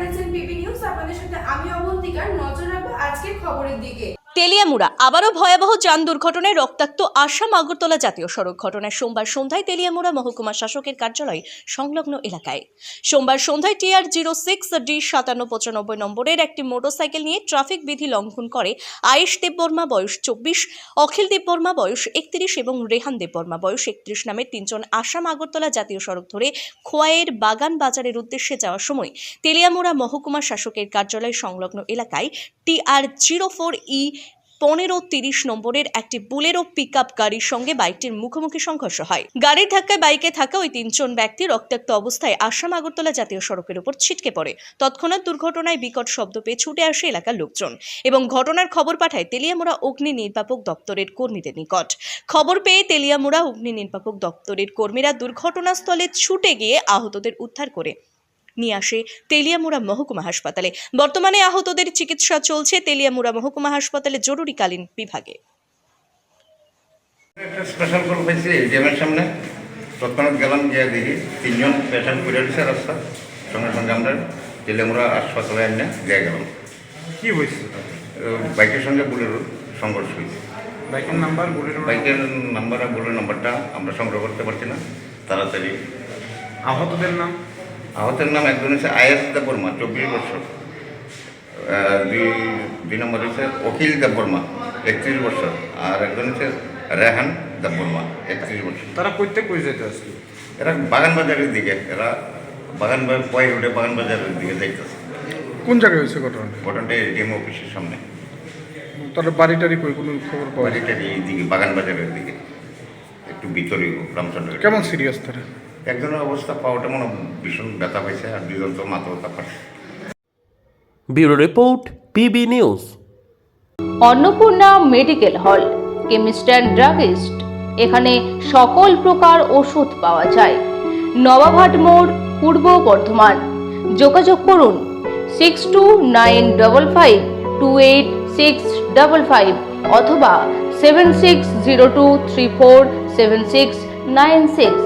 দেখছেন PB news. আপনাদের সাথে আমি অবন্তিকার। নজর রাখবো আজকের খবরের দিকে। তেলিয়ামুড়া আবারও ভয়াবহ যান দুর্ঘটনায় রক্তাক্ত আসাম আগরতলা জাতীয় সড়ক। ঘটনায় সোমবার সন্ধ্যায় তেলিয়ামুড়া মহকুমা শাসকের কার্যালয় সংলগ্ন এলাকায় সোমবার সন্ধ্যায় TR 06D 5795 নম্বরের একটি মোটরসাইকেল নিয়ে ট্রাফিক বিধি লঙ্ঘন করে আয়েশ দেববর্মা বয়স 24, অখিল দেববর্মা বয়স 31 এবং রেহান দেববর্মা বয়স 31 নামের তিনজন আসাম আগরতলা জাতীয় সড়ক ধরে খোয়াইয়ের বাগান বাজারের উদ্দেশ্যে যাওয়ার সময় তেলিয়ামুড়া মহকুমা শাসকের কার্যালয় সংলগ্ন এলাকায় TR 04E 1530 নম্বরের একটি বুলেরো পিকআপ গাড়ির সঙ্গে বাইকটির মুখোমুখি সংঘর্ষ হয়। গাড়ির ধাক্কায় বাইকে থাকা ওই তিনজন ব্যক্তি রক্তাক্ত অবস্থায় আসাম আগরতলা জাতীয় সড়কের উপর ছিটকে পড়ে। তৎক্ষণাৎ দুর্ঘটনায় বিকট শব্দ পেয়ে ছুটে আসে এলাকার লোকজন এবং ঘটনার খবর পাঠায় তেলিয়ামুড়া অগ্নি নির্বাপক দপ্তরের কর্মীদের নিকট। খবর পেয়ে তেলিয়ামুড়া অগ্নি নির্বাপক দপ্তরের কর্মীরা দুর্ঘটনাস্থলে ছুটে গিয়ে আহতদের উদ্ধার করে নিয়ে আসে তেলিয়ামুড়া মহকুমা হাসপাতালে। বর্তমানে আহতদের চিকিৎসা চলছে তেলিয়ামুড়া মহকুমা হাসপাতালে জরুরিকালীন বিভাগে। একটা স্পেশাল কল পাইছি এটিএমের সামনে, তৎক্ষণাৎ গেলাম, গিয়ে দেখি তিনজন পেশেন্ট পড়ে রয়েছে রাস্তা। সঙ্গে সঙ্গে আমরা তেলিয়ামুড়া হাসপাতালে এনে দিয়ে গেলাম। কি হয়েছে? বাইকের সঙ্গে বুলের সংঘর্ষ হয়েছে। বাইকের নাম্বার বুলেরো আর বুলের নাম্বারটা আমরা সংগ্রহ করতে পারছি না তাড়াতাড়ি। আহতদের নাম? আহতের নাম একজন হচ্ছে আয়েশ দেববর্মা 24 বছর, দুই নম্বর হচ্ছে অখিল দেববর্মা 31 বছর, আর একজন হচ্ছে রেহান দেববর্মা 31 বছর। তারা কইতে কই যেতে আসলো? এরা বাগান বাজারের দিকে, বাগান পয় রোডে বাগান বাজারের দিকে যাইতেছে। কোন জায়গায় হয়েছে ঘটনা? ঘটনাটা এটিএম অফিসের সামনে। তারা বাড়িটারি কই কোনো খবর পাওয়া যায়? বাড়িটার এই দিকে বাগান বাজারের দিকে, একটু ভিতরে রামচন্দ্র। কেমন সিরিয়াস তারা? একজনের অবস্থা পাওয়াটা মনে ভীষণ ব্যথা পাইছে, আর দুজন তো মাথা ব্যথা পাচ্ছে। Bureau report, PB news. Annapurna medical hall, chemist and druggist. এখানে সকল প্রকার ওষুধ পাওয়া যায়। নবাবহাট মোড়, পূর্ব বর্ধমান। যোগাযোগ করুন 6295528655 অথবা 7602347696